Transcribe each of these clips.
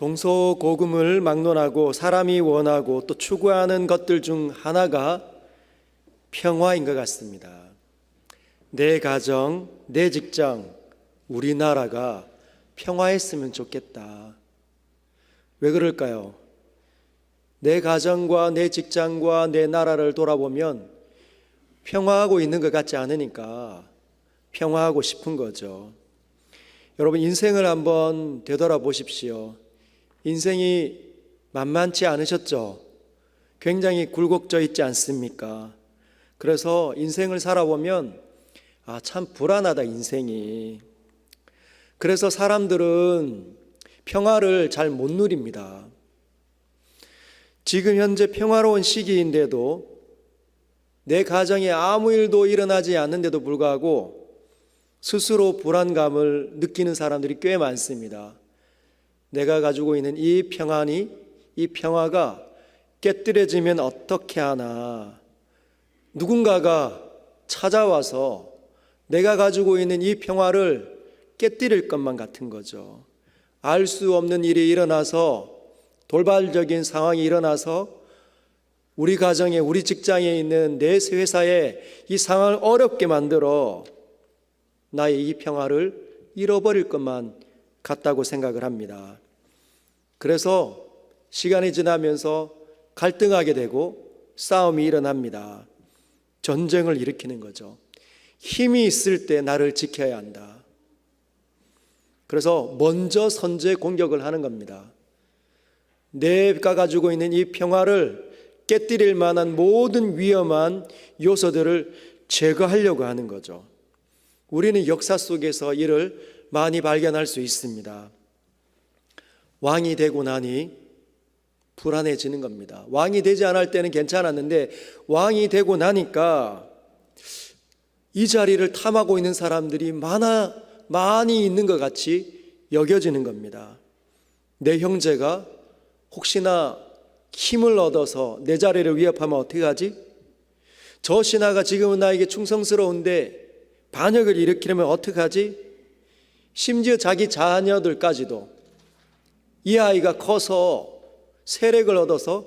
동서고금을 막론하고 사람이 원하고 또 추구하는 것들 중 하나가 평화인 것 같습니다. 내 가정, 내 직장, 우리나라가 평화했으면 좋겠다. 왜 그럴까요? 내 가정과 내 직장과 내 나라를 돌아보면 평화하고 있는 것 같지 않으니까 평화하고 싶은 거죠. 여러분, 인생을 한번 되돌아보십시오. 인생이 만만치 않으셨죠? 굉장히 굴곡져 있지 않습니까? 그래서 인생을 살아보면 참 불안하다, 인생이. 그래서 사람들은 평화를 잘 못 누립니다. 지금 현재 평화로운 시기인데도 내 가정에 아무 일도 일어나지 않는데도 불구하고 스스로 불안감을 느끼는 사람들이 꽤 많습니다. 내가 가지고 있는 이 평화가 깨뜨려지면 어떻게 하나. 누군가가 찾아와서 내가 가지고 있는 이 평화를 깨뜨릴 것만 같은 거죠. 알 수 없는 일이 일어나서, 돌발적인 상황이 일어나서 우리 가정에, 우리 직장에 있는 내 회사에 이 상황을 어렵게 만들어 나의 이 평화를 잃어버릴 것만 같다고 생각을 합니다. 그래서 시간이 지나면서 갈등하게 되고 싸움이 일어납니다. 전쟁을 일으키는 거죠. 힘이 있을 때 나를 지켜야 한다. 그래서 먼저 선제 공격을 하는 겁니다. 내가 가지고 있는 이 평화를 깨뜨릴 만한 모든 위험한 요소들을 제거하려고 하는 거죠. 우리는 역사 속에서 이를 많이 발견할 수 있습니다. 왕이 되고 나니 불안해지는 겁니다. 왕이 되지 않을 때는 괜찮았는데 왕이 되고 나니까 이 자리를 탐하고 있는 사람들이 많이 있는 것 같이 여겨지는 겁니다. 내 형제가 혹시나 힘을 얻어서 내 자리를 위협하면 어떻게 하지? 저 신하가 지금은 나에게 충성스러운데 반역을 일으키려면 어떻게 하지? 심지어 자기 자녀들까지도 이 아이가 커서 세력을 얻어서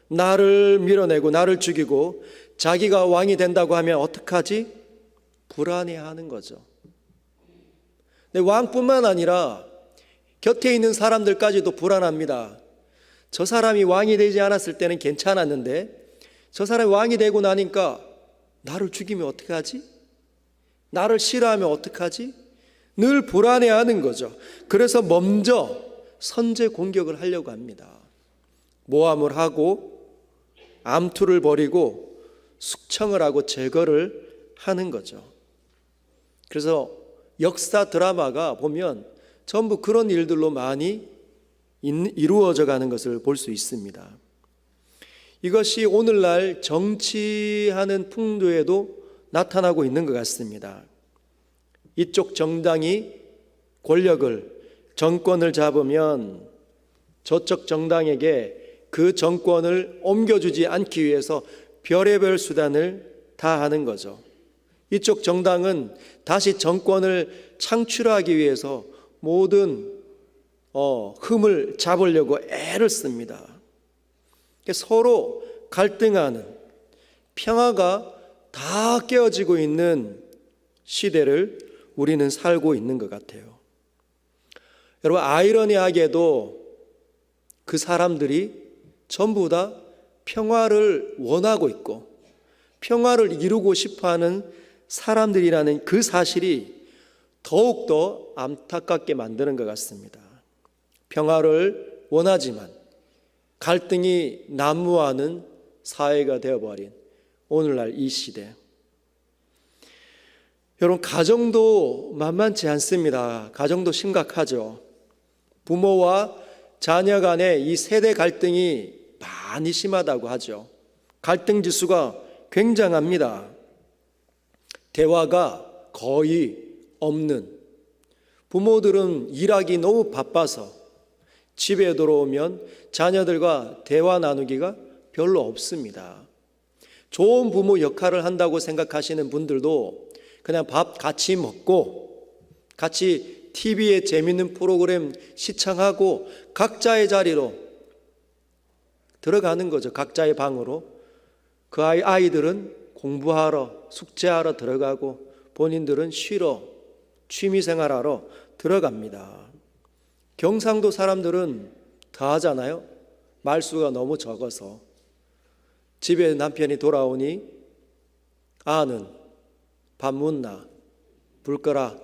나를 밀어내고 나를 죽이고 자기가 왕이 된다고 하면 어떡하지? 불안해하는 거죠. 근데 왕뿐만 아니라 곁에 있는 사람들까지도 불안합니다. 저 사람이 왕이 되지 않았을 때는 괜찮았는데 저 사람이 왕이 되고 나니까 나를 죽이면 어떡하지? 나를 싫어하면 어떡하지? 늘 불안해하는 거죠. 그래서 먼저 선제 공격을 하려고 합니다. 모함을 하고 암투를 벌이고 숙청을 하고 제거를 하는 거죠. 그래서 역사 드라마가 보면 전부 그런 일들로 많이 이루어져 가는 것을 볼 수 있습니다. 이것이 오늘날 정치하는 풍토에도 나타나고 있는 것 같습니다. 이쪽 정당이 정권을 잡으면 저쪽 정당에게 그 정권을 옮겨주지 않기 위해서 별의별 수단을 다 하는 거죠. 이쪽 정당은 다시 정권을 창출하기 위해서 모든 흠을 잡으려고 애를 씁니다. 서로 갈등하는, 평화가 다 깨어지고 있는 시대를 우리는 살고 있는 것 같아요. 여러분, 아이러니하게도 그 사람들이 전부 다 평화를 원하고 있고 평화를 이루고 싶어하는 사람들이라는 그 사실이 더욱더 안타깝게 만드는 것 같습니다. 평화를 원하지만 갈등이 난무하는 사회가 되어버린 오늘날 이 시대. 여러분, 가정도 만만치 않습니다. 가정도 심각하죠. 부모와 자녀 간의 이 세대 갈등이 많이 심하다고 하죠. 갈등 지수가 굉장합니다. 대화가 거의 없는, 부모들은 일하기 너무 바빠서 집에 들어오면 자녀들과 대화 나누기가 별로 없습니다. 좋은 부모 역할을 한다고 생각하시는 분들도 그냥 밥 같이 먹고 같이 TV에 재밌는 프로그램 시청하고 각자의 자리로 들어가는 거죠. 각자의 방으로. 그 아이들은 공부하러, 숙제하러 들어가고 본인들은 쉬러, 취미생활하러 들어갑니다. 경상도 사람들은 더 하잖아요. 말수가 너무 적어서. 집에 남편이 돌아오니 아는 밥 묻나, 불 꺼라,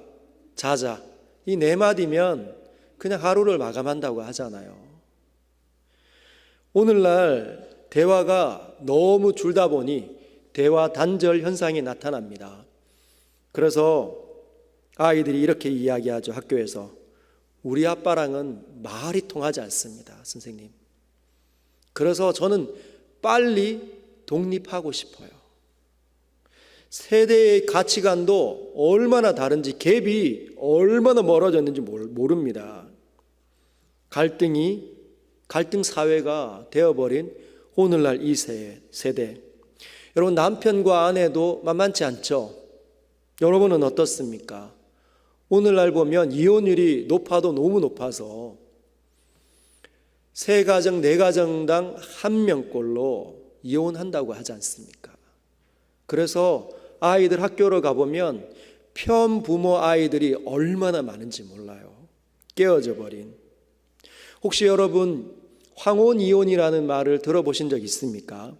자자, 이 네 마디면 그냥 하루를 마감한다고 하잖아요. 오늘날 대화가 너무 줄다 보니 대화 단절 현상이 나타납니다. 그래서 아이들이 이렇게 이야기하죠. 학교에서 우리 아빠랑은 말이 통하지 않습니다, 선생님. 그래서 저는 빨리 독립하고 싶어요. 세대의 가치관도 얼마나 다른지, 갭이 얼마나 멀어졌는지 모릅니다. 갈등 사회가 되어버린 오늘날 이 세대. 여러분, 남편과 아내도 만만치 않죠? 여러분은 어떻습니까? 오늘날 보면 이혼율이 높아도 너무 높아서 3가정, 4가정당 1명꼴로 이혼한다고 하지 않습니까? 그래서 아이들 학교로 가보면 편부모 아이들이 얼마나 많은지 몰라요. 깨어져 버린. 혹시 여러분 황혼이혼이라는 말을 들어보신 적 있습니까?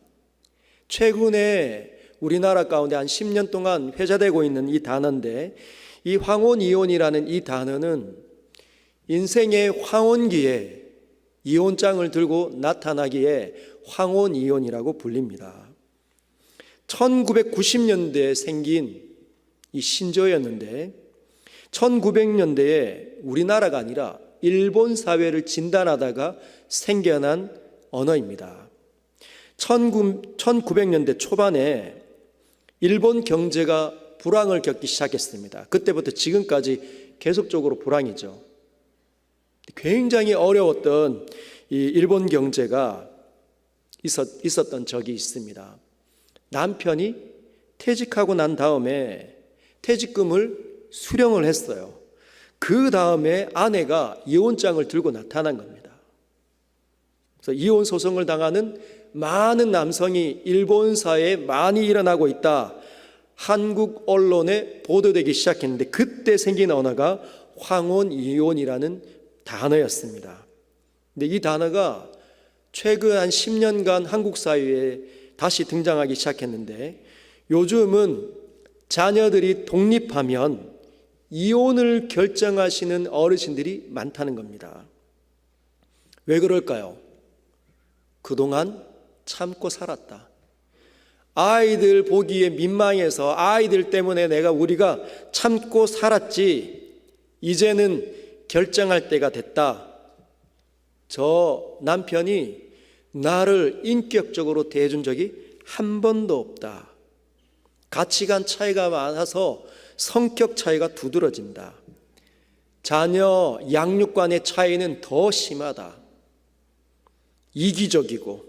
최근에 우리나라 가운데 한 10년 동안 회자되고 있는 이 단어인데, 이 황혼이혼이라는 이 단어는 인생의 황혼기에 이혼장을 들고 나타나기에 황혼이혼이라고 불립니다. 1990년대에 생긴 이 신조어였는데 1900년대에 우리나라가 아니라 일본 사회를 진단하다가 생겨난 언어입니다. 1900년대 초반에 일본 경제가 불황을 겪기 시작했습니다. 그때부터 지금까지 계속적으로 불황이죠. 굉장히 어려웠던 이 일본 경제가 있었던 적이 있습니다. 남편이 퇴직하고 난 다음에 퇴직금을 수령을 했어요. 그 다음에 아내가 이혼장을 들고 나타난 겁니다. 그래서 이혼 소송을 당하는 많은 남성이 일본 사회에 많이 일어나고 있다. 한국 언론에 보도되기 시작했는데 그때 생긴 언어가 황혼이혼이라는 단어였습니다. 근데 이 단어가 최근 한 10년간 한국 사회에 다시 등장하기 시작했는데 요즘은 자녀들이 독립하면 이혼을 결정하시는 어르신들이 많다는 겁니다. 왜 그럴까요? 그동안 참고 살았다. 아이들 보기에 민망해서 아이들 때문에 우리가 참고 살았지 이제는 결정할 때가 됐다. 저 남편이 나를 인격적으로 대해준 적이 한 번도 없다. 가치관 차이가 많아서 성격 차이가 두드러진다. 자녀 양육관의 차이는 더 심하다. 이기적이고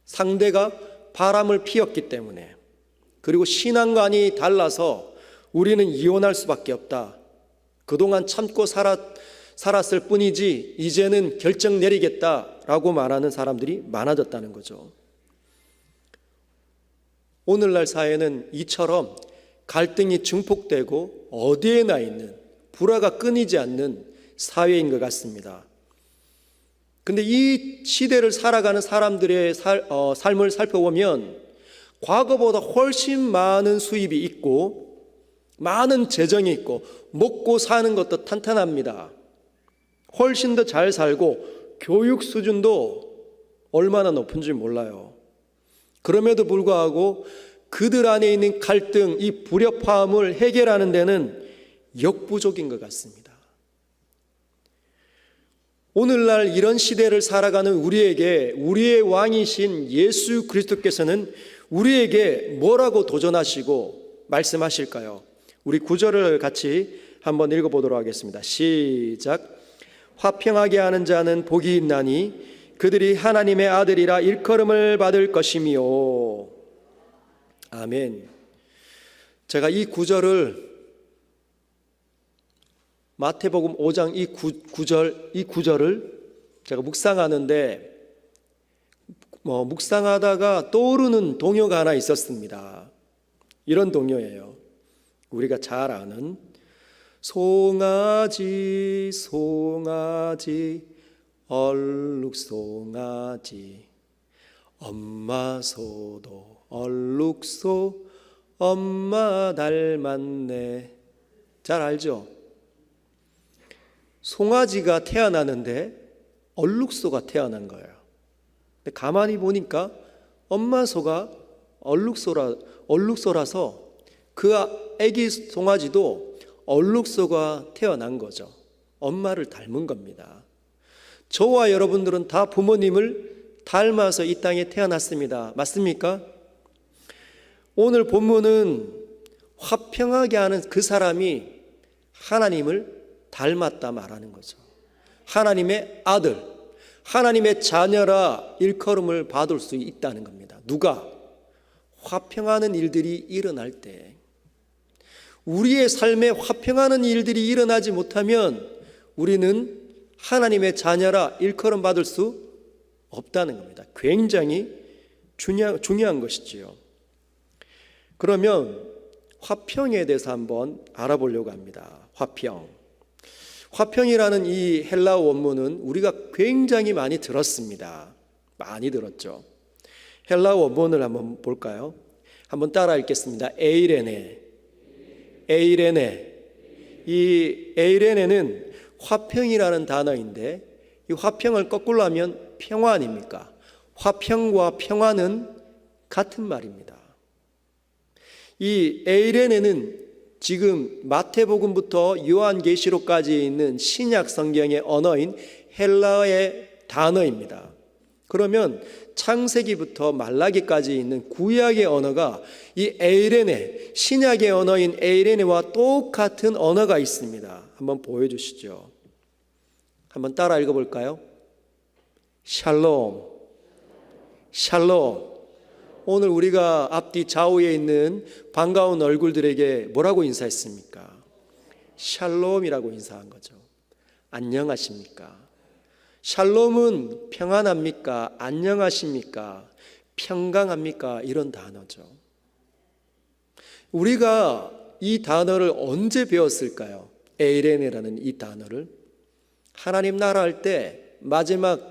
상대가 바람을 피웠기 때문에, 그리고 신앙관이 달라서 우리는 이혼할 수밖에 없다. 그동안 참고 살았을 뿐이지 이제는 결정 내리겠다라고 말하는 사람들이 많아졌다는 거죠. 오늘날 사회는 이처럼 갈등이 증폭되고 어디에나 있는 불화가 끊이지 않는 사회인 것 같습니다. 근데 이 시대를 살아가는 사람들의 삶을 살펴보면 과거보다 훨씬 많은 수입이 있고 많은 재정이 있고 먹고 사는 것도 탄탄합니다. 훨씬 더 잘 살고 교육 수준도 얼마나 높은지 몰라요. 그럼에도 불구하고 그들 안에 있는 갈등, 이 불협화음을 해결하는 데는 역부족인 것 같습니다. 오늘날 이런 시대를 살아가는 우리에게 우리의 왕이신 예수 그리스도께서는 우리에게 뭐라고 도전하시고 말씀하실까요? 우리 구절을 같이 한번 읽어보도록 하겠습니다. 시작. 화평하게 하는 자는 복이 있나니 그들이 하나님의 아들이라 일컬음을 받을 것이며. 아멘. 제가 이 구절을 마태복음 5장 이 구절을 제가 묵상하는데 묵상하다가 떠오르는 동요가 하나 있었습니다. 이런 동요예요. 우리가 잘 아는 송아지 송아지 얼룩송아지 엄마 소도 얼룩소 엄마 닮았네. 잘 알죠? 송아지가 태어나는데 얼룩소가 태어난 거예요. 근데 가만히 보니까 엄마 소가 얼룩소라서 그 아기 송아지도 얼룩소가 태어난 거죠. 엄마를 닮은 겁니다. 저와 여러분들은 다 부모님을 닮아서 이 땅에 태어났습니다. 맞습니까? 오늘 본문은 화평하게 하는 그 사람이 하나님을 닮았다 말하는 거죠. 하나님의 아들, 하나님의 자녀라 일컬음을 받을 수 있다는 겁니다. 누가? 화평하는 일들이 일어날 때. 우리의 삶에 화평하는 일들이 일어나지 못하면 우리는 하나님의 자녀라 일컬음 받을 수 없다는 겁니다. 굉장히 중요한 것이지요. 그러면 화평에 대해서 한번 알아보려고 합니다. 화평이라는 이 헬라어 원문은 우리가 굉장히 많이 들었습니다. 많이 들었죠. 헬라어 원문을 한번 볼까요? 한번 따라 읽겠습니다. 에이레네. 이 에이레네는 화평이라는 단어인데 이 화평을 거꾸로 하면 평화 아닙니까? 화평과 평화는 같은 말입니다. 이 에이레네는 지금 마태복음부터 요한계시록까지 있는 신약 성경의 언어인 헬라어의 단어입니다. 그러면 창세기부터 말라기까지 있는 구약의 언어가 이 에이레네, 신약의 언어인 에이레네와 똑같은 언어가 있습니다. 한번 보여주시죠. 한번 따라 읽어볼까요? 샬롬. 오늘 우리가 앞뒤 좌우에 있는 반가운 얼굴들에게 뭐라고 인사했습니까? 샬롬이라고 인사한 거죠. 안녕하십니까? 샬롬은 평안합니까? 안녕하십니까? 평강합니까? 이런 단어죠. 우리가 이 단어를 언제 배웠을까요? 에이레네라는 이 단어를 하나님 나라 할 때 마지막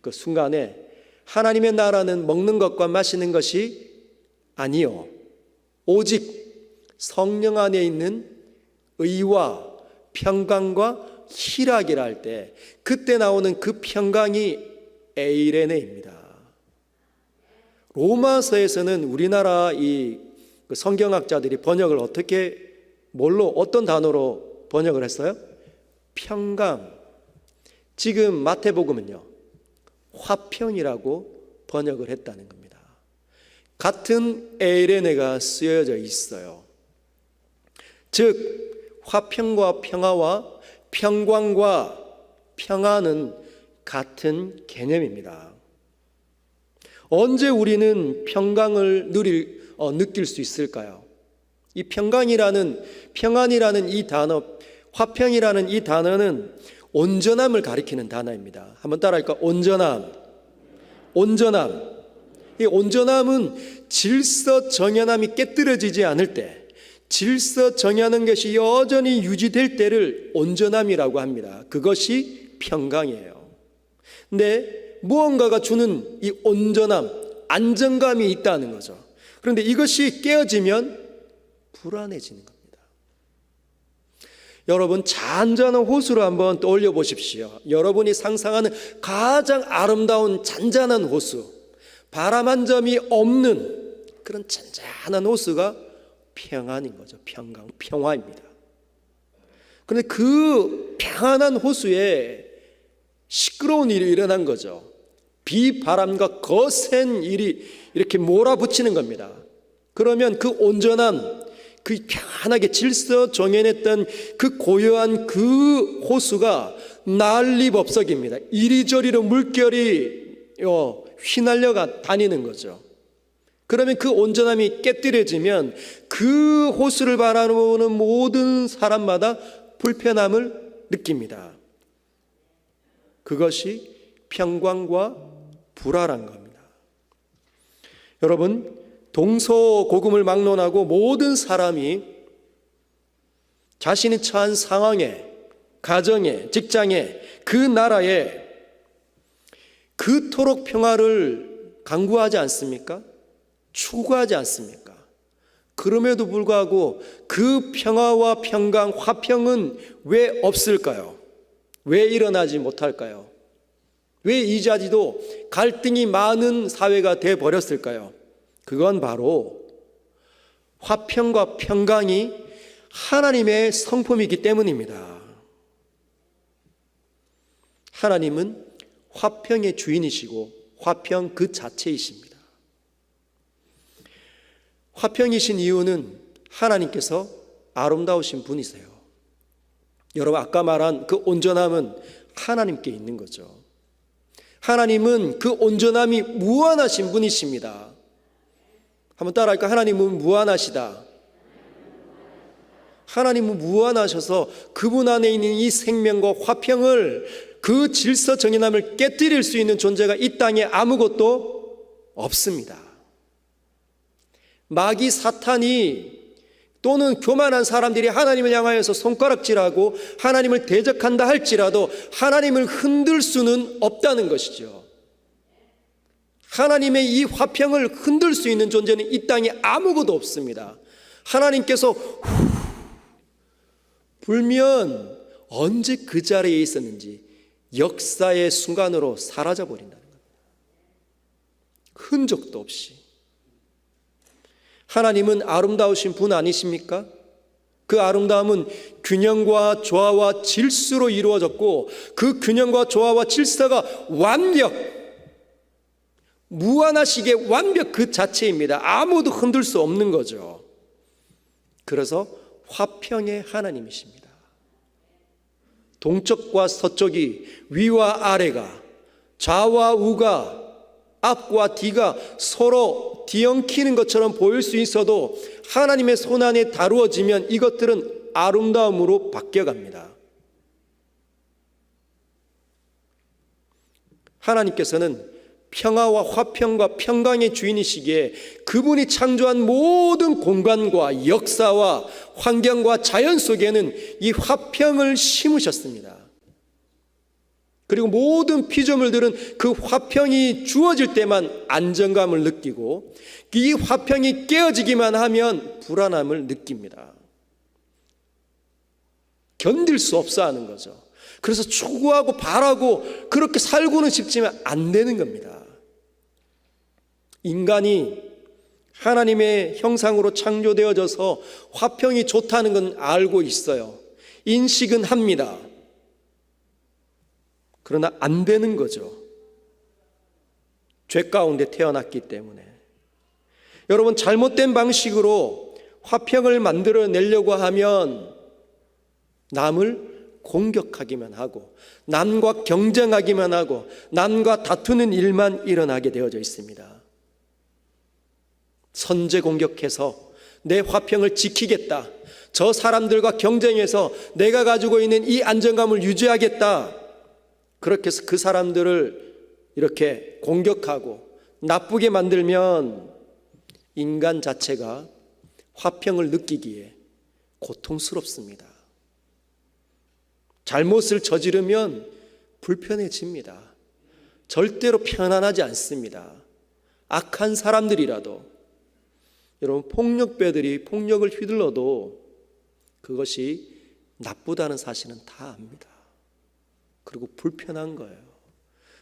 그 순간에 하나님의 나라는 먹는 것과 마시는 것이 아니요 오직 성령 안에 있는 의와 평강과 희락이라 할 때 그때 나오는 그 평강이 에이레네입니다. 로마서에서는 우리나라 이 성경학자들이 번역을 어떤 단어로 번역을 했어요? 평강. 지금 마태복음은요 화평이라고 번역을 했다는 겁니다. 같은 에이레네가 쓰여져 있어요. 즉 화평과 평화와 평강과 평안은 같은 개념입니다. 언제 우리는 평강을 느낄 수 있을까요? 이 평안이라는 이 단어, 화평이라는 이 단어는 온전함을 가리키는 단어입니다. 한번 따라할까요? 온전함. 이 온전함은 질서 정연함이 깨뜨려지지 않을 때, 질서 정연한 것이 여전히 유지될 때를 온전함이라고 합니다. 그것이 평강이에요. 근데 무언가가 주는 이 온전함, 안정감이 있다는 거죠. 그런데 이것이 깨어지면 불안해지는 겁니다. 여러분 잔잔한 호수를 한번 떠올려 보십시오. 여러분이 상상하는 가장 아름다운 잔잔한 호수, 바람 한 점이 없는 그런 잔잔한 호수가 평안인 거죠. 평화입니다. 그런데 그 평안한 호수에 시끄러운 일이 일어난 거죠. 비바람과 거센 일이 이렇게 몰아붙이는 겁니다. 그러면 그 온전한, 그 평안하게 질서 정연했던 그 고요한 그 호수가 난리법석입니다. 이리저리로 물결이 휘날려 다니는 거죠. 그러면 그 온전함이 깨뜨려지면 그 호수를 바라보는 모든 사람마다 불편함을 느낍니다. 그것이 평강과 불화란 겁니다. 여러분, 동서고금을 막론하고 모든 사람이 자신이 처한 상황에, 가정에, 직장에, 그 나라에 그토록 평화를 강구하지 않습니까? 추구하지 않습니까? 그럼에도 불구하고 그 평화와 평강, 화평은 왜 없을까요? 왜 일어나지 못할까요? 왜 이자지도 갈등이 많은 사회가 되어버렸을까요? 그건 바로 화평과 평강이 하나님의 성품이기 때문입니다. 하나님은 화평의 주인이시고 화평 그 자체이십니다. 화평이신 이유는 하나님께서 아름다우신 분이세요. 여러분, 아까 말한 그 온전함은 하나님께 있는 거죠. 하나님은 그 온전함이 무한하신 분이십니다. 한번 따라할까? 하나님은 무한하시다. 하나님은 무한하셔서 그분 안에 있는 이 생명과 화평을, 그 질서 정연함을 깨뜨릴 수 있는 존재가 이 땅에 아무것도 없습니다. 마귀 사탄이 또는 교만한 사람들이 하나님을 향하여서 손가락질하고 하나님을 대적한다 할지라도 하나님을 흔들 수는 없다는 것이죠. 하나님의 이 화평을 흔들 수 있는 존재는 이 땅에 아무것도 없습니다. 하나님께서 불면 언제 그 자리에 있었는지 역사의 순간으로 사라져 버린다는 겁니다. 흔적도 없이. 하나님은 아름다우신 분 아니십니까? 그 아름다움은 균형과 조화와 질서로 이루어졌고 그 균형과 조화와 질서가 완벽, 무한하시게 완벽 그 자체입니다. 아무도 흔들 수 없는 거죠. 그래서 화평의 하나님이십니다. 동쪽과 서쪽이, 위와 아래가, 좌와 우가, 앞과 뒤가 서로 뒤엉키는 것처럼 보일 수 있어도 하나님의 손안에 다루어지면 이것들은 아름다움으로 바뀌어갑니다. 하나님께서는 평화와 화평과 평강의 주인이시기에 그분이 창조한 모든 공간과 역사와 환경과 자연 속에는 이 화평을 심으셨습니다. 그리고 모든 피조물들은 그 화평이 주어질 때만 안정감을 느끼고 이 화평이 깨어지기만 하면 불안함을 느낍니다. 견딜 수 없어 하는 거죠. 그래서 추구하고 바라고 그렇게 살고는 싶지만 안 되는 겁니다. 인간이 하나님의 형상으로 창조되어져서 화평이 좋다는 건 알고 있어요. 인식은 합니다. 그러나 안 되는 거죠. 죄 가운데 태어났기 때문에. 여러분, 잘못된 방식으로 화평을 만들어내려고 하면 남을 공격하기만 하고 남과 경쟁하기만 하고 남과 다투는 일만 일어나게 되어져 있습니다. 선제 공격해서 내 화평을 지키겠다, 저 사람들과 경쟁해서 내가 가지고 있는 이 안정감을 유지하겠다, 그렇게 해서 그 사람들을 이렇게 공격하고 나쁘게 만들면 인간 자체가 화평을 느끼기에 고통스럽습니다. 잘못을 저지르면 불편해집니다. 절대로 편안하지 않습니다. 악한 사람들이라도, 여러분, 폭력배들이 폭력을 휘둘러도 그것이 나쁘다는 사실은 다 압니다. 그리고 불편한 거예요.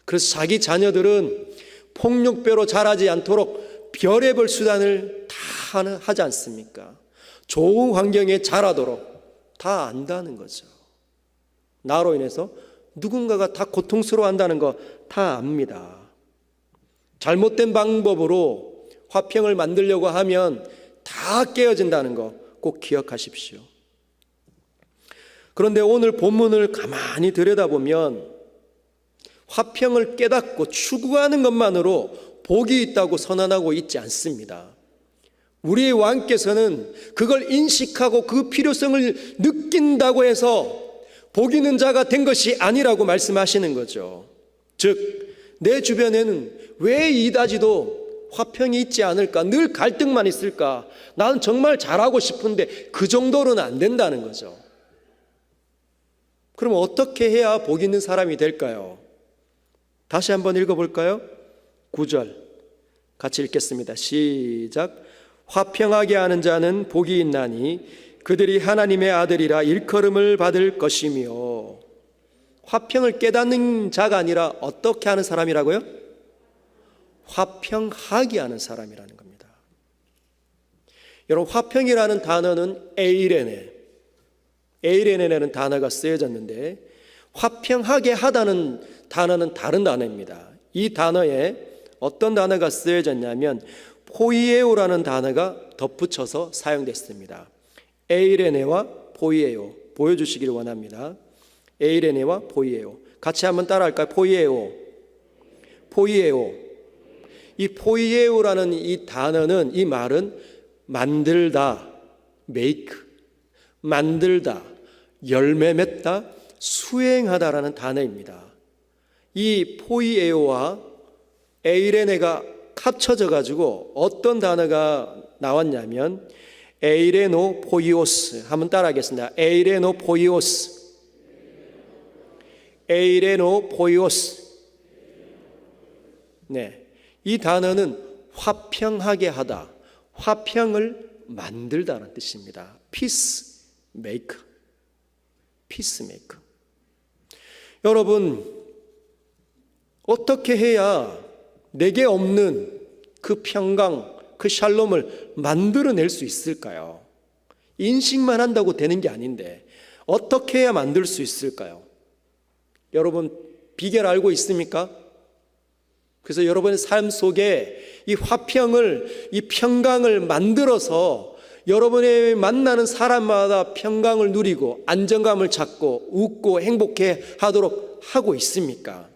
그래서 자기 자녀들은 폭력배로 자라지 않도록 별의별 수단을 다 하지 않습니까? 좋은 환경에 자라도록 다 안다는 거죠. 나로 인해서 누군가가 다 고통스러워한다는 거 다 압니다. 잘못된 방법으로 화평을 만들려고 하면 다 깨어진다는 거 꼭 기억하십시오. 그런데 오늘 본문을 가만히 들여다보면 화평을 깨닫고 추구하는 것만으로 복이 있다고 선언하고 있지 않습니다. 우리의 왕께서는 그걸 인식하고 그 필요성을 느낀다고 해서 복 있는 자가 된 것이 아니라고 말씀하시는 거죠. 즉, 내 주변에는 왜 이다지도 화평이 있지 않을까? 늘 갈등만 있을까? 나는 정말 잘하고 싶은데 그 정도로는 안 된다는 거죠. 그럼 어떻게 해야 복 있는 사람이 될까요? 다시 한번 읽어볼까요? 9절 같이 읽겠습니다. 시작. 화평하게 하는 자는 복이 있나니 그들이 하나님의 아들이라 일컬음을 받을 것이며. 화평을 깨닫는 자가 아니라 어떻게 하는 사람이라고요? 화평하게 하는 사람이라는 겁니다. 여러분, 화평이라는 단어는 에이레네라는 단어가 쓰여졌는데, 화평하게 하다는 단어는 다른 단어입니다. 이 단어에 어떤 단어가 쓰여졌냐면 포이에오라는 단어가 덧붙여서 사용됐습니다. 에이레네와 포이에오 보여주시기를 원합니다. 에이레네와 포이에오 같이 한번 따라할까요? 포이에오. 이 포이에오라는 이 단어는, 이 말은 만들다, make, 만들다, 열매 맺다, 수행하다라는 단어입니다. 이 포이에오와 에이레네가 합쳐져 가지고 어떤 단어가 나왔냐면 에이레노 포이오스. 한번 따라하겠습니다. 에이레노 포이오스. 네, 이 단어는 화평하게 하다, 화평을 만들다라는 뜻입니다. 피스메이커. 여러분, 어떻게 해야 내게 없는 그 평강, 그 샬롬을 만들어낼 수 있을까요? 인식만 한다고 되는 게 아닌데 어떻게 해야 만들 수 있을까요? 여러분, 비결 알고 있습니까? 그래서 여러분의 삶 속에 이 화평을, 이 평강을 만들어서 여러분의 만나는 사람마다 평강을 누리고 안정감을 찾고 웃고 행복해 하도록 하고 있습니까?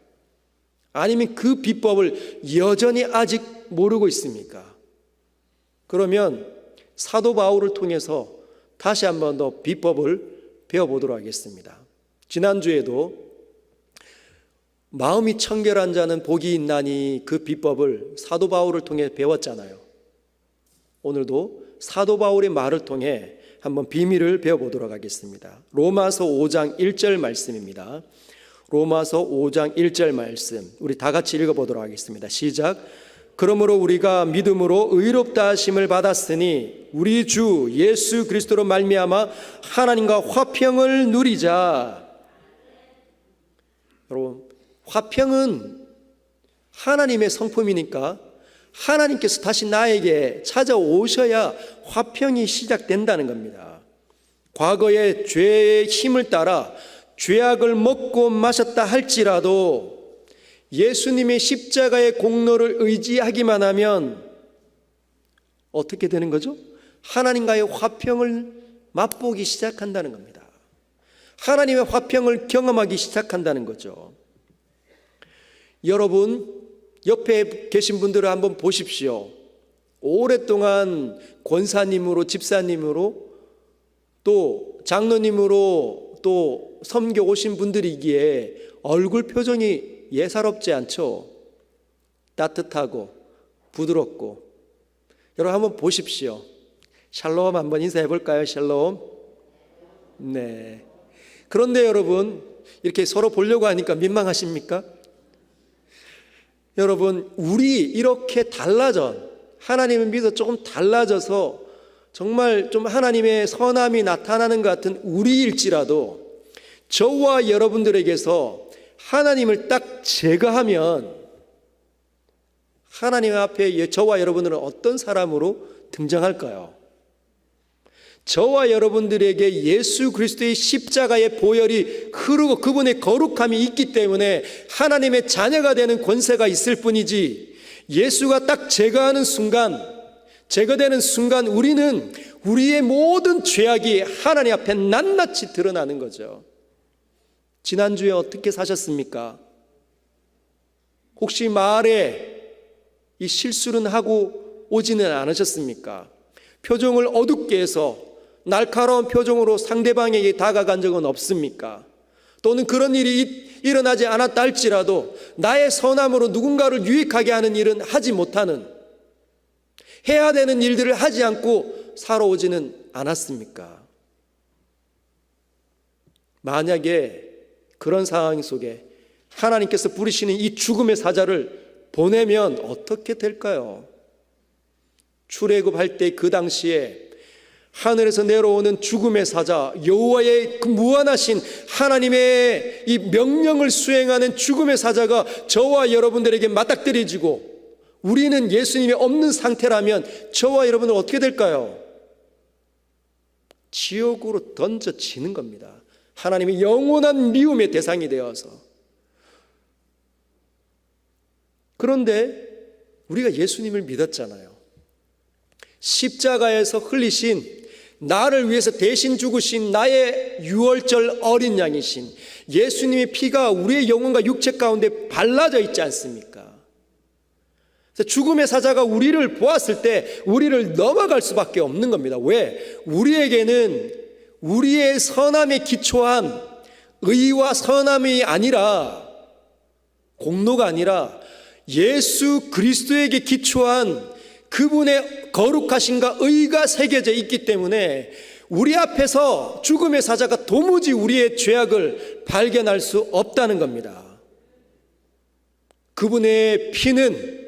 아니면 그 비법을 여전히 아직 모르고 있습니까? 그러면 사도 바울을 통해서 다시 한번 더 비법을 배워보도록 하겠습니다. 지난주에도 마음이 청결한 자는 복이 있나니 그 비법을 사도 바울을 통해 배웠잖아요. 오늘도 사도 바울의 말을 통해 한번 비밀을 배워보도록 하겠습니다. 로마서 5장 1절 말씀입니다. 로마서 5장 1절 말씀 우리 다 같이 읽어보도록 하겠습니다. 시작. 그러므로 우리가 믿음으로 의롭다 하심을 받았으니 우리 주 예수 그리스도로 말미암아 하나님과 화평을 누리자. 여러분, 화평은 하나님의 성품이니까 하나님께서 다시 나에게 찾아오셔야 화평이 시작된다는 겁니다. 과거의 죄의 힘을 따라 죄악을 먹고 마셨다 할지라도 예수님의 십자가의 공로를 의지하기만 하면 어떻게 되는 거죠? 하나님과의 화평을 맛보기 시작한다는 겁니다. 하나님의 화평을 경험하기 시작한다는 거죠. 여러분, 옆에 계신 분들을 한번 보십시오. 오랫동안 권사님으로, 집사님으로, 또 장로님으로 또 섬겨 오신 분들이기에 얼굴 표정이 예사롭지 않죠. 따뜻하고 부드럽고. 여러분 한번 보십시오. 샬롬 한번 인사해 볼까요? 샬롬. 네. 그런데 여러분, 이렇게 서로 보려고 하니까 민망하십니까? 여러분, 우리 이렇게 하나님을 믿어 조금 달라져서 정말 좀 하나님의 선함이 나타나는 것 같은 우리일지라도 저와 여러분들에게서 하나님을 딱 제거하면 하나님 앞에 저와 여러분들은 어떤 사람으로 등장할까요? 저와 여러분들에게 예수 그리스도의 십자가의 보혈이 흐르고 그분의 거룩함이 있기 때문에 하나님의 자녀가 되는 권세가 있을 뿐이지, 예수가 딱 제거되는 순간 우리는 우리의 모든 죄악이 하나님 앞에 낱낱이 드러나는 거죠. 지난주에 어떻게 사셨습니까? 혹시 말에 이 실수는 하고 오지는 않으셨습니까? 표정을 어둡게 해서 날카로운 표정으로 상대방에게 다가간 적은 없습니까? 또는 그런 일이 일어나지 않았다 할지라도 나의 선함으로 누군가를 유익하게 하는 일은 하지 못하는, 해야 되는 일들을 하지 않고 살아오지는 않았습니까? 만약에 그런 상황 속에 하나님께서 부리시는 이 죽음의 사자를 보내면 어떻게 될까요? 출애굽할 때 그 당시에 하늘에서 내려오는 죽음의 사자, 여호와의 그 무한하신 하나님의 이 명령을 수행하는 죽음의 사자가 저와 여러분들에게 맞닥뜨려지고 우리는 예수님이 없는 상태라면 저와 여러분은 어떻게 될까요? 지옥으로 던져지는 겁니다. 하나님의 영원한 미움의 대상이 되어서. 그런데 우리가 예수님을 믿었잖아요. 십자가에서 흘리신, 나를 위해서 대신 죽으신 나의 유월절 어린 양이신 예수님의 피가 우리의 영혼과 육체 가운데 발라져 있지 않습니까? 죽음의 사자가 우리를 보았을 때 우리를 넘어갈 수밖에 없는 겁니다. 왜? 우리에게는 우리의 선함에 기초한 의와 선함이 아니라, 공로가 아니라 예수 그리스도에게 기초한 그분의 거룩하심과 의가 새겨져 있기 때문에 우리 앞에서 죽음의 사자가 도무지 우리의 죄악을 발견할 수 없다는 겁니다. 그분의 피는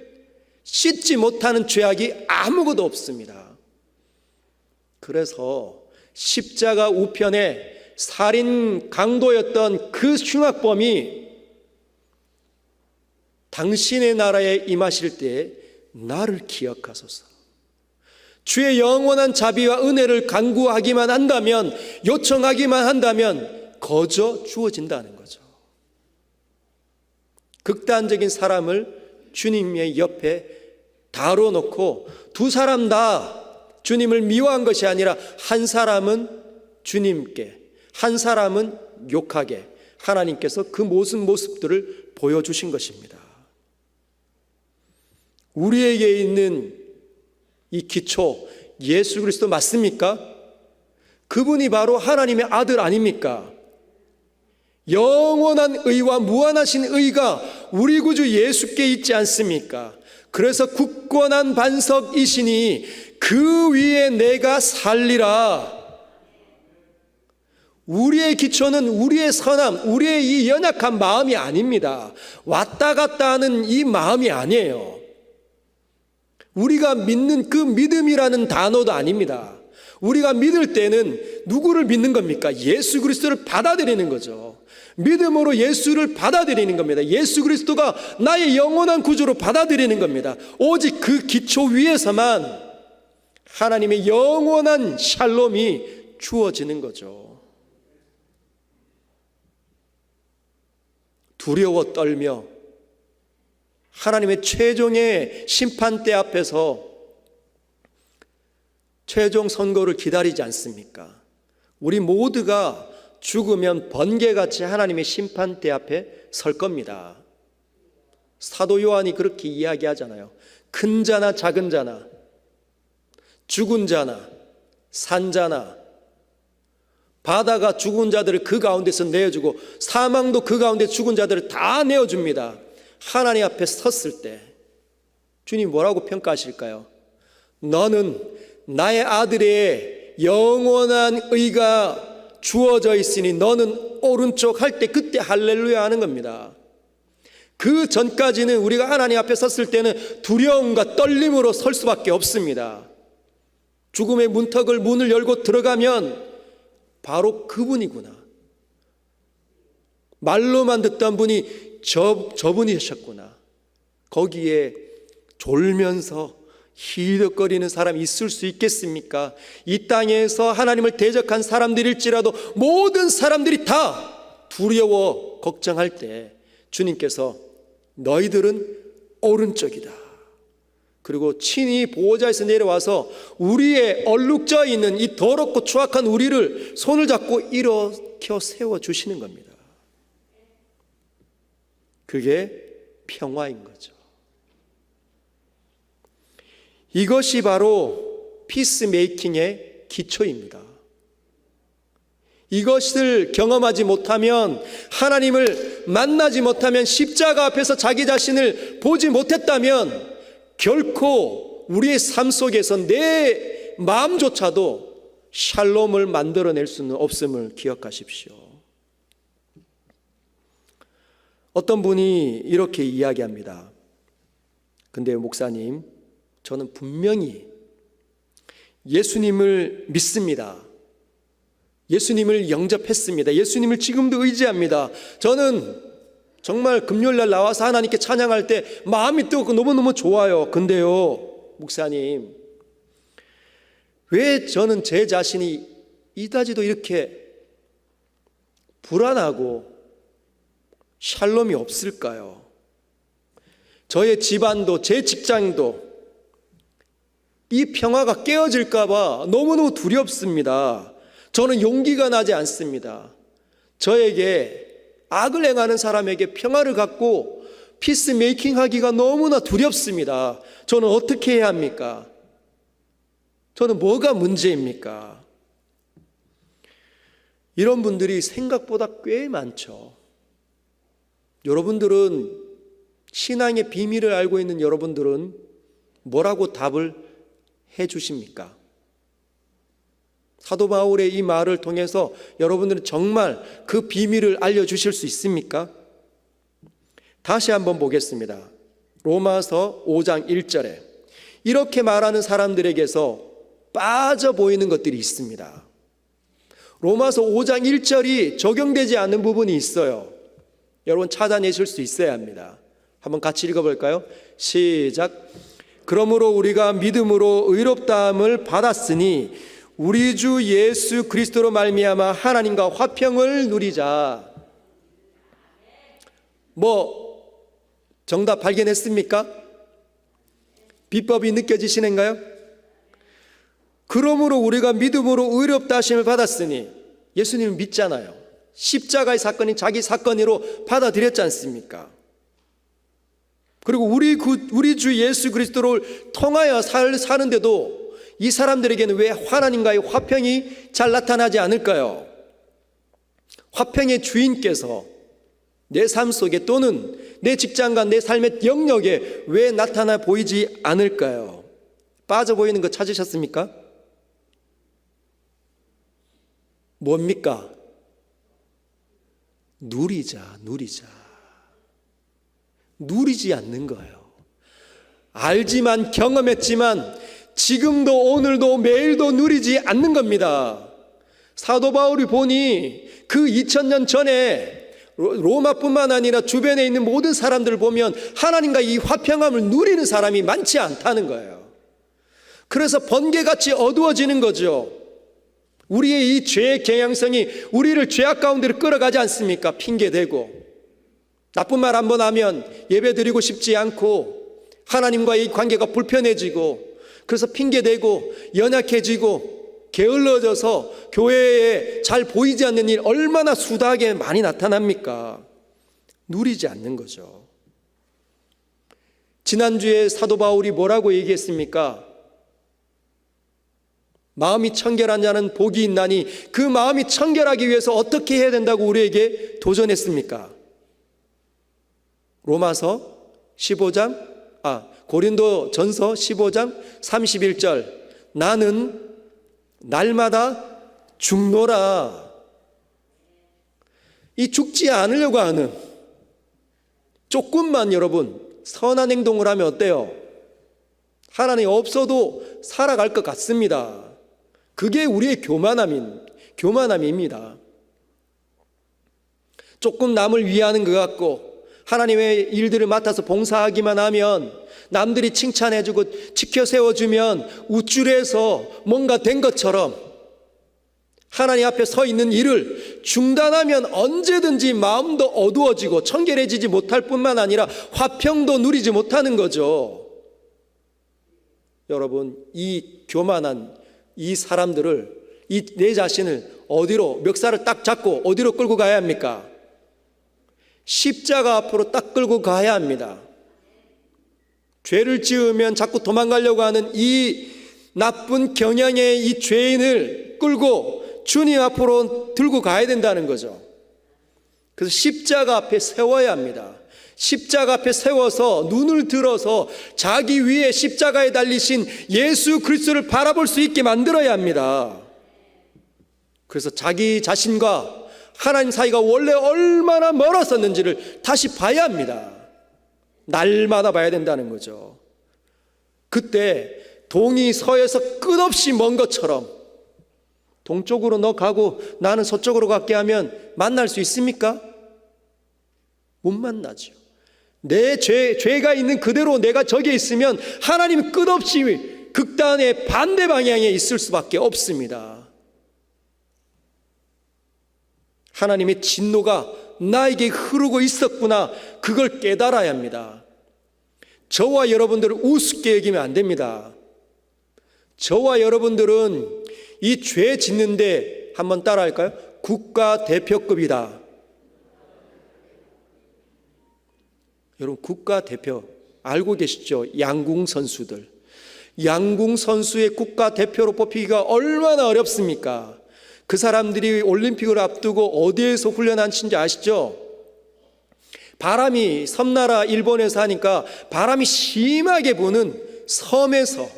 씻지 못하는 죄악이 아무것도 없습니다. 그래서 십자가 우편에 살인 강도였던 그 흉악범이 당신의 나라에 임하실 때 나를 기억하소서. 주의 영원한 자비와 은혜를 간구하기만 한다면, 요청하기만 한다면 거저 주어진다는 거죠. 극단적인 사람을 주님의 옆에 다뤄놓고 두 사람 다 주님을 미워한 것이 아니라 한 사람은 주님께, 한 사람은 욕하게 하나님께서 그 모든 모습들을 보여주신 것입니다. 우리에게 있는 이 기초, 예수 그리스도 맞습니까? 그분이 바로 하나님의 아들 아닙니까? 영원한 의와 무한하신 의가 우리 구주 예수께 있지 않습니까? 그래서 굳건한 반석이시니 그 위에 내가 살리라. 우리의 기초는 우리의 선함, 우리의 이 연약한 마음이 아닙니다. 왔다 갔다 하는 이 마음이 아니에요. 우리가 믿는 그 믿음이라는 단어도 아닙니다. 우리가 믿을 때는 누구를 믿는 겁니까? 예수 그리스도를 받아들이는 거죠. 믿음으로 예수를 받아들이는 겁니다. 예수 그리스도가 나의 영원한 구주로 받아들이는 겁니다. 오직 그 기초 위에서만 하나님의 영원한 샬롬이 주어지는 거죠. 두려워 떨며 하나님의 최종의 심판대 앞에서 최종 선고를 기다리지 않습니까? 우리 모두가 죽으면 번개같이 하나님의 심판대 앞에 설 겁니다. 사도 요한이 그렇게 이야기하잖아요. 큰 자나 작은 자나, 죽은 자나 산 자나, 바다가 죽은 자들을 그 가운데서 내어주고 사망도 그 가운데 죽은 자들을 다 내어줍니다. 하나님 앞에 섰을 때 주님 뭐라고 평가하실까요? 너는 나의 아들의 영원한 의가 주어져 있으니 너는 오른쪽 할 때 그때 할렐루야 하는 겁니다. 그 전까지는 우리가 하나님 앞에 섰을 때는 두려움과 떨림으로 설 수밖에 없습니다. 죽음의 문을 열고 들어가면 바로 그분이구나. 말로만 듣던 분이 저분이셨구나. 거기에 졸면서 희덕거리는 사람이 있을 수 있겠습니까? 이 땅에서 하나님을 대적한 사람들일지라도 모든 사람들이 다 두려워 걱정할 때 주님께서 너희들은 오른쪽이다. 그리고 친히 보호자에서 내려와서 우리의 얼룩져 있는 이 더럽고 추악한 우리를 손을 잡고 일으켜 세워주시는 겁니다. 그게 평화인 거죠. 이것이 바로 피스메이킹의 기초입니다. 이것을 경험하지 못하면, 하나님을 만나지 못하면, 십자가 앞에서 자기 자신을 보지 못했다면 결코 우리의 삶 속에서 내 마음조차도 샬롬을 만들어낼 수는 없음을 기억하십시오. 어떤 분이 이렇게 이야기합니다. 근데 목사님, 저는 분명히 예수님을 믿습니다. 예수님을 영접했습니다. 예수님을 지금도 의지합니다. 저는 정말 금요일날 나와서 하나님께 찬양할 때 마음이 뜨겁고 너무너무 좋아요. 근데요, 목사님, 왜 저는 제 자신이 이다지도 이렇게 불안하고 샬롬이 없을까요? 저의 집안도, 제 직장도 이 평화가 깨어질까 봐 너무너무 두렵습니다. 저는 용기가 나지 않습니다. 저에게 악을 행하는 사람에게 평화를 갖고 피스메이킹 하기가 너무나 두렵습니다. 저는 어떻게 해야 합니까? 저는 뭐가 문제입니까? 이런 분들이 생각보다 꽤 많죠. 여러분들은, 신앙의 비밀을 알고 있는 여러분들은 뭐라고 답을 해 주십니까? 사도 바울의 이 말을 통해서 여러분들은 정말 그 비밀을 알려주실 수 있습니까? 다시 한번 보겠습니다. 로마서 5장 1절에 이렇게 말하는 사람들에게서 빠져 보이는 것들이 있습니다. 로마서 5장 1절이 적용되지 않는 부분이 있어요. 여러분 찾아내실 수 있어야 합니다. 한번 같이 읽어볼까요? 시작. 그러므로 우리가 믿음으로 의롭다함을 받았으니 우리 주 예수 그리스도로 말미암아 하나님과 화평을 누리자. 정답 발견했습니까? 비법이 느껴지시는가요? 그러므로 우리가 믿음으로 의롭다 하심을 받았으니, 예수님을 믿잖아요. 십자가의 사건이 자기 사건으로 받아들였지 않습니까? 그리고 우리 주 예수 그리스도를 통하여 사는데도 이 사람들에게는 왜 하나님과의 화평이 잘 나타나지 않을까요? 화평의 주인께서 내 삶 속에 또는 내 직장과 내 삶의 영역에 왜 나타나 보이지 않을까요? 빠져 보이는 거 찾으셨습니까? 뭡니까? 누리자. 누리지 않는 거예요. 알지만, 경험했지만 지금도 오늘도 매일도 누리지 않는 겁니다. 사도 바울이 보니 그 2000년 전에 로마뿐만 아니라 주변에 있는 모든 사람들을 보면 하나님과 이 화평함을 누리는 사람이 많지 않다는 거예요. 그래서 번개같이 어두워지는 거죠. 우리의 이 죄의 경향성이 우리를 죄악 가운데로 끌어가지 않습니까? 핑계대고 나쁜 말 한번 하면 예배드리고 싶지 않고 하나님과의 이 관계가 불편해지고, 그래서 핑계대고 연약해지고 게을러져서 교회에 잘 보이지 않는 일 얼마나 수다하게 많이 나타납니까? 누리지 않는 거죠. 지난주에 사도 바울이 뭐라고 얘기했습니까? 마음이 청결한 자는 복이 있나니, 그 마음이 청결하기 위해서 어떻게 해야 된다고 우리에게 도전했습니까? 고린도 전서 15장 31절, 나는 날마다 죽노라. 이 죽지 않으려고 하는, 조금만 여러분 선한 행동을 하면 어때요? 하나님 없어도 살아갈 것 같습니다. 그게 우리의 교만함입니다. 조금 남을 위하는 것 같고 하나님의 일들을 맡아서 봉사하기만 하면, 남들이 칭찬해주고 지켜 세워주면 우쭐해서 뭔가 된 것처럼 하나님 앞에 서 있는 일을 중단하면 언제든지 마음도 어두워지고 청결해지지 못할 뿐만 아니라 화평도 누리지 못하는 거죠. 여러분, 이 교만한 이 사람들을, 내 자신을 어디로, 멱살을 딱 잡고 어디로 끌고 가야 합니까? 십자가 앞으로 딱 끌고 가야 합니다. 죄를 지으면 자꾸 도망가려고 하는 이 나쁜 경향의 이 죄인을 끌고 주님 앞으로 들고 가야 된다는 거죠. 그래서 십자가 앞에 세워야 합니다. 십자가 앞에 세워서 눈을 들어서 자기 위에 십자가에 달리신 예수 그리스도를 바라볼 수 있게 만들어야 합니다. 그래서 자기 자신과 하나님 사이가 원래 얼마나 멀었었는지를 다시 봐야 합니다. 날마다 봐야 된다는 거죠. 그때 동이 서에서 끝없이 먼 것처럼 동쪽으로 너 가고 나는 서쪽으로 갈게 하면 만날 수 있습니까? 못 만나죠. 내 죄가 있는 그대로 내가 저기에 있으면 하나님은 끝없이 극단의 반대 방향에 있을 수밖에 없습니다. 하나님의 진노가 나에게 흐르고 있었구나, 그걸 깨달아야 합니다. 저와 여러분들을 우습게 여기면 안 됩니다. 저와 여러분들은 이 죄 짓는데 한번 따라할까요? 국가대표급이다. 여러분, 국가대표 알고 계시죠? 양궁 선수들. 양궁 선수의 국가대표로 뽑히기가 얼마나 어렵습니까? 그 사람들이 올림픽을 앞두고 어디에서 훈련하는지 아시죠? 바람이, 섬나라 일본에서 하니까 바람이 심하게 부는 섬에서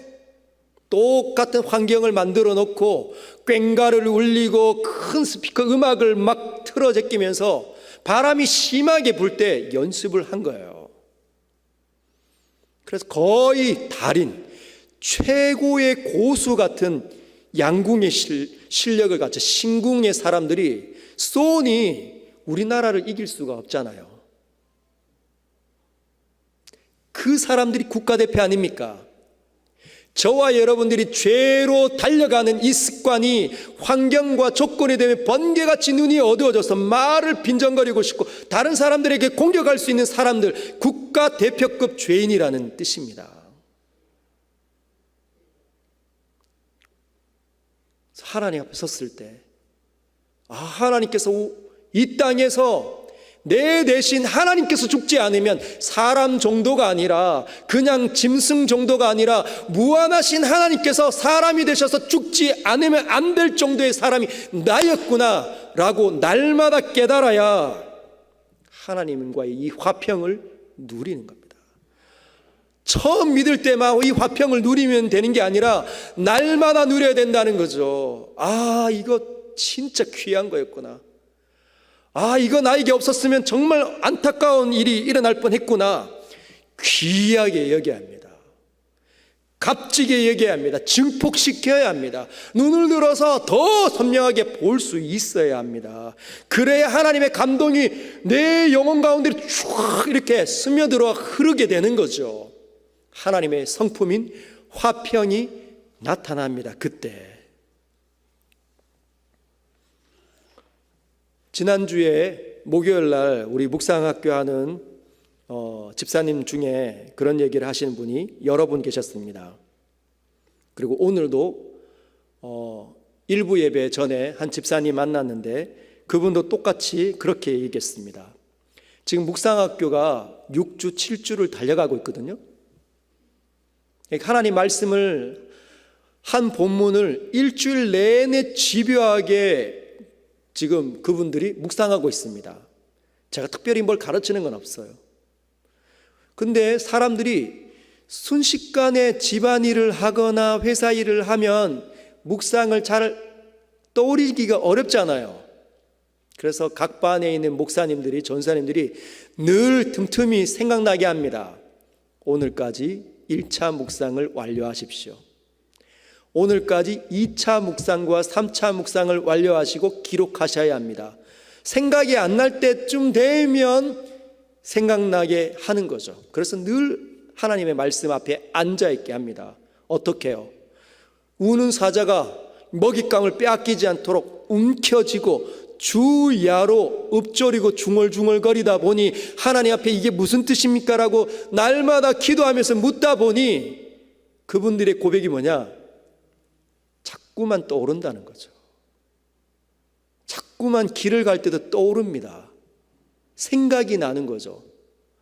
똑같은 환경을 만들어 놓고 꽹가를 울리고 큰 스피커 음악을 막 틀어 제끼면서 바람이 심하게 불 때 연습을 한 거예요. 그래서 거의 달인, 최고의 고수 같은 양궁의 실력을 갖춘 신궁의 사람들이 쏘니 우리나라를 이길 수가 없잖아요. 그 사람들이 국가대표 아닙니까? 저와 여러분들이 죄로 달려가는 이 습관이 환경과 조건이 되면 번개같이 눈이 어두워져서 말을 빈정거리고 싶고 다른 사람들에게 공격할 수 있는 사람들, 국가대표급 죄인이라는 뜻입니다. 하나님 앞에 섰을 때, 하나님께서 이 땅에서 내 대신 하나님께서 죽지 않으면 사람 정도가 아니라 그냥 짐승 정도가 아니라 무한하신 하나님께서 사람이 되셔서 죽지 않으면 안 될 정도의 사람이 나였구나 라고 날마다 깨달아야 하나님과의 이 화평을 누리는 겁니다. 처음 믿을 때만 이 화평을 누리면 되는 게 아니라 날마다 누려야 된다는 거죠. 이거 진짜 귀한 거였구나. 이거 나에게 없었으면 정말 안타까운 일이 일어날 뻔했구나. 귀하게 여겨야 합니다. 값지게 여겨야 합니다. 증폭시켜야 합니다. 눈을 들어서 더 선명하게 볼 수 있어야 합니다. 그래야 하나님의 감동이 내 영혼 가운데 쭉 이렇게 스며들어 흐르게 되는 거죠. 하나님의 성품인 화평이 나타납니다. 그때 지난주에 목요일 날 우리 묵상학교 하는 집사님 중에 그런 얘기를 하시는 분이 여러 분 계셨습니다. 그리고 오늘도 일부 예배 전에 한 집사님 만났는데 그분도 똑같이 그렇게 얘기했습니다. 지금 묵상학교가 6주, 7주를 달려가고 있거든요. 하나님 말씀을 한 본문을 일주일 내내 집요하게 지금 그분들이 묵상하고 있습니다. 제가 특별히 뭘 가르치는 건 없어요. 근데 사람들이 순식간에 집안일을 하거나 회사 일을 하면 묵상을 잘 떠올리기가 어렵잖아요. 그래서 각 반에 있는 목사님들이, 전사님들이 늘 틈틈이 생각나게 합니다. 오늘까지 1차 묵상을 완료하십시오. 오늘까지 2차 묵상과 3차 묵상을 완료하시고 기록하셔야 합니다. 생각이 안 날 때쯤 되면 생각나게 하는 거죠. 그래서 늘 하나님의 말씀 앞에 앉아있게 합니다. 어떻게 해요? 우는 사자가 먹잇감을 빼앗기지 않도록 움켜쥐고 주야로 읊조리고 중얼중얼거리다 보니 하나님 앞에 이게 무슨 뜻입니까? 라고 날마다 기도하면서 묻다 보니 그분들의 고백이 뭐냐? 자꾸만 떠오른다는 거죠. 자꾸만 길을 갈 때도 떠오릅니다. 생각이 나는 거죠.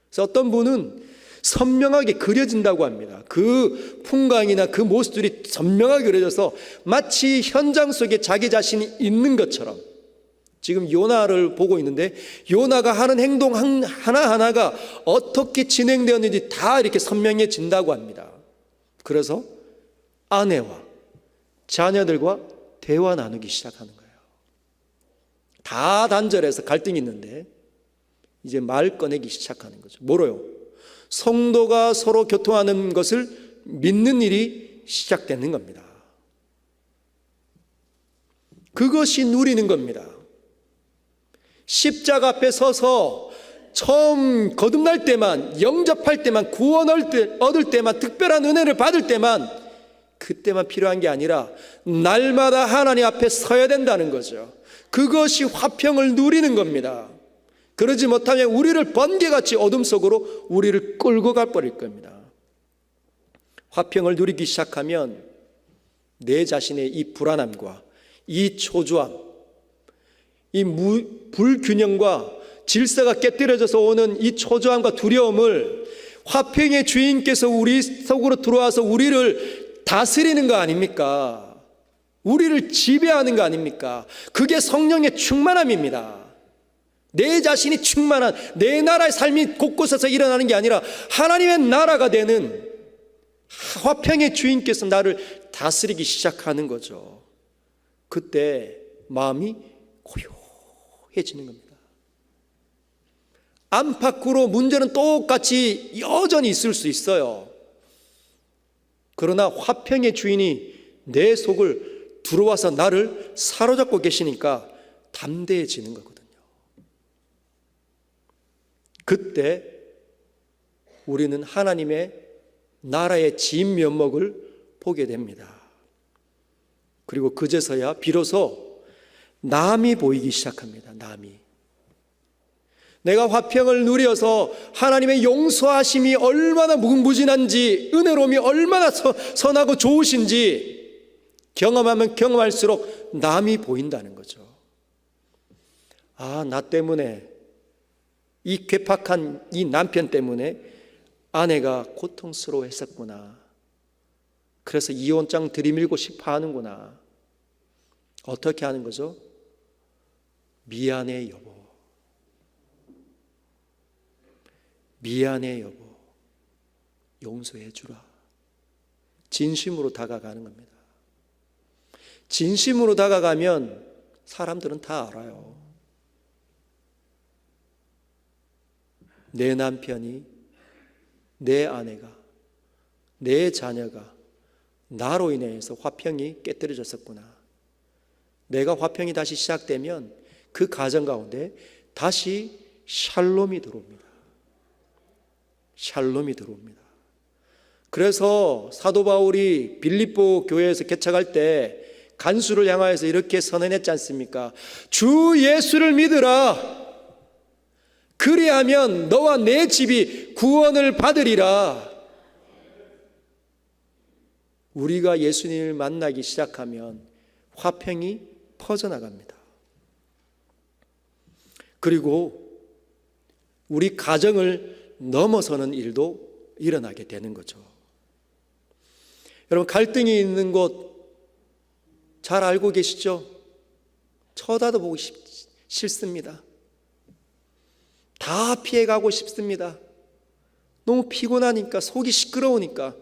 그래서 어떤 분은 선명하게 그려진다고 합니다. 그 풍광이나 그 모습들이 선명하게 그려져서 마치 현장 속에 자기 자신이 있는 것처럼, 지금 요나를 보고 있는데 요나가 하는 행동 하나하나가 어떻게 진행되었는지 다 이렇게 선명해진다고 합니다. 그래서 아내와 자녀들과 대화 나누기 시작하는 거예요. 다 단절해서 갈등이 있는데 이제 말 꺼내기 시작하는 거죠. 뭐로요? 성도가 서로 교통하는 것을 믿는 일이 시작되는 겁니다. 그것이 누리는 겁니다. 십자가 앞에 서서 처음 거듭날 때만, 영접할 때만, 구원을 얻을 때만, 특별한 은혜를 받을 때만, 그때만 필요한 게 아니라 날마다 하나님 앞에 서야 된다는 거죠. 그것이 화평을 누리는 겁니다. 그러지 못하면 우리를 번개같이 어둠 속으로 우리를 끌고 가 버릴 겁니다. 화평을 누리기 시작하면 내 자신의 이 불안함과 이 초조함, 이 불균형과 질서가 깨뜨려져서 오는 이 초조함과 두려움을 화평의 주인께서 우리 속으로 들어와서 우리를 다스리는 거 아닙니까? 우리를 지배하는 거 아닙니까? 그게 성령의 충만함입니다. 내 자신이 충만한, 내 나라의 삶이 곳곳에서 일어나는 게 아니라 하나님의 나라가 되는 화평의 주인께서 나를 다스리기 시작하는 거죠. 그때 마음이 고요해지는 겁니다. 안팎으로 문제는 똑같이 여전히 있을 수 있어요. 그러나 화평의 주인이 내 속을 들어와서 나를 사로잡고 계시니까 담대해지는 거거든요. 그때 우리는 하나님의 나라의 진면목을 보게 됩니다. 그리고 그제서야 비로소 남이 보이기 시작합니다. 남이. 내가 화평을 누려서 하나님의 용서하심이 얼마나 무궁무진한지, 은혜로움이 얼마나 선하고 좋으신지 경험하면 경험할수록 남이 보인다는 거죠. 아, 나 때문에, 이 괴팍한 이 남편 때문에 아내가 고통스러워했었구나. 그래서 이혼장 들이밀고 싶어 하는구나. 어떻게 하는 거죠? 미안해 여보. 미안해 여보. 용서해 주라. 진심으로 다가가는 겁니다. 진심으로 다가가면 사람들은 다 알아요. 내 남편이, 내 아내가, 내 자녀가 나로 인해서 화평이 깨뜨려졌었구나. 내가 화평이 다시 시작되면 그 가정 가운데 다시 샬롬이 들어옵니다. 샬롬이 들어옵니다. 그래서 사도 바울이 빌립보 교회에서 개척할 때 간수를 향하여서 이렇게 선언했지 않습니까? 주 예수를 믿으라. 그리하면 너와 내 집이 구원을 받으리라. 우리가 예수님을 만나기 시작하면 화평이 퍼져나갑니다. 그리고 우리 가정을 넘어서는 일도 일어나게 되는 거죠. 여러분, 갈등이 있는 곳 잘 알고 계시죠? 쳐다도 보기 싫습니다. 다 피해가고 싶습니다. 너무 피곤하니까, 속이 시끄러우니까,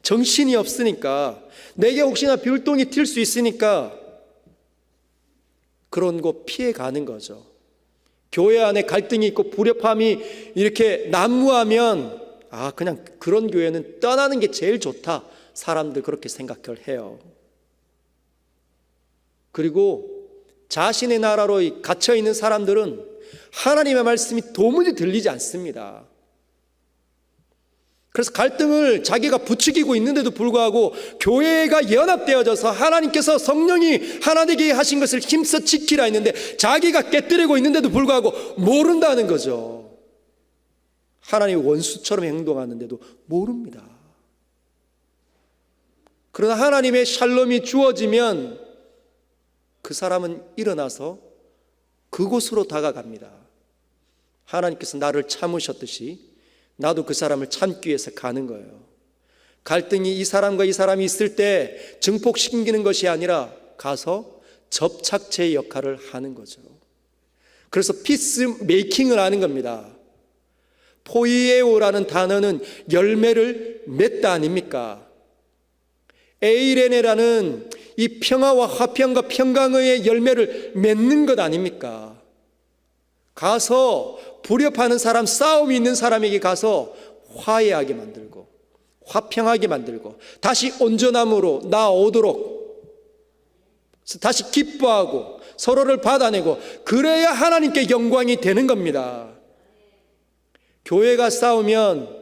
정신이 없으니까, 내게 혹시나 별똥이 튈 수 있으니까 그런 곳 피해가는 거죠. 교회 안에 갈등이 있고 불협화음이 이렇게 난무하면 그냥 그런 교회는 떠나는 게 제일 좋다. 사람들 그렇게 생각을 해요. 그리고 자신의 나라로 갇혀있는 사람들은 하나님의 말씀이 도무지 들리지 않습니다. 그래서 갈등을 자기가 부추기고 있는데도 불구하고 교회가 연합되어져서 하나님께서 성령이 하나 되게 하신 것을 힘써 지키라 했는데 자기가 깨뜨리고 있는데도 불구하고 모른다는 거죠. 하나님이 원수처럼 행동하는데도 모릅니다. 그러나 하나님의 샬롬이 주어지면 그 사람은 일어나서 그곳으로 다가갑니다. 하나님께서 나를 참으셨듯이 나도 그 사람을 참기 위해서 가는 거예요. 갈등이 이 사람과 이 사람이 있을 때 증폭시키는 것이 아니라 가서 접착제의 역할을 하는 거죠. 그래서 피스 메이킹을 하는 겁니다. 포이에오라는 단어는 열매를 맺다 아닙니까? 에이레네라는 이 평화와 화평과 평강의 열매를 맺는 것 아닙니까? 가서 불협하는 사람, 싸움이 있는 사람에게 가서 화해하게 만들고 화평하게 만들고 다시 온전함으로 나오도록 다시 기뻐하고 서로를 받아내고, 그래야 하나님께 영광이 되는 겁니다. 교회가 싸우면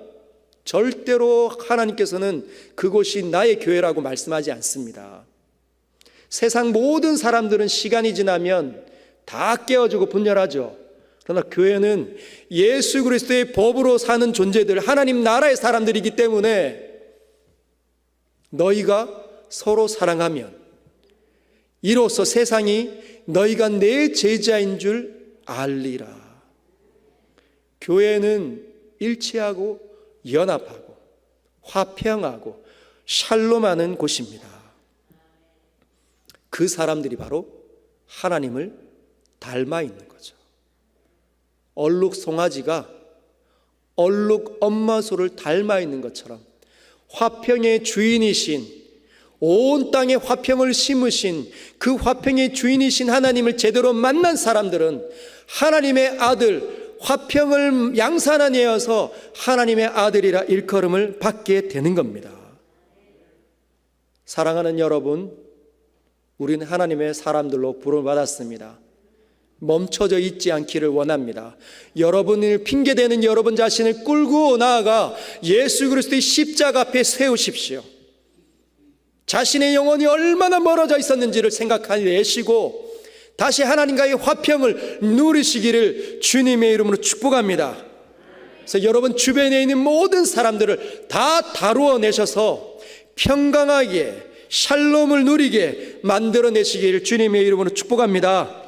절대로 하나님께서는 그곳이 나의 교회라고 말씀하지 않습니다. 세상 모든 사람들은 시간이 지나면 다 깨어지고 분열하죠. 그러나 교회는 예수 그리스도의 법으로 사는 존재들, 하나님 나라의 사람들이기 때문에 너희가 서로 사랑하면 이로써 세상이 너희가 내 제자인 줄 알리라. 교회는 일치하고 연합하고 화평하고 샬롬하는 곳입니다. 그 사람들이 바로 하나님을 닮아 있는 거죠. 얼룩 송아지가 얼룩 엄마 소를 닮아 있는 것처럼 화평의 주인이신, 온 땅에 화평을 심으신 그 화평의 주인이신 하나님을 제대로 만난 사람들은 하나님의 아들, 화평을 양산한 이어서 하나님의 아들이라 일컬음을 받게 되는 겁니다. 사랑하는 여러분, 우리는 하나님의 사람들로 부름받았습니다. 멈춰져 있지 않기를 원합니다. 여러분을 핑계대는 여러분 자신을 끌고 나아가 예수 그리스도의 십자가 앞에 세우십시오. 자신의 영혼이 얼마나 멀어져 있었는지를 생각하시고 다시 하나님과의 화평을 누리시기를 주님의 이름으로 축복합니다. 그래서 여러분 주변에 있는 모든 사람들을 다 다루어 내셔서 평강하게 샬롬을 누리게 만들어내시기를 주님의 이름으로 축복합니다.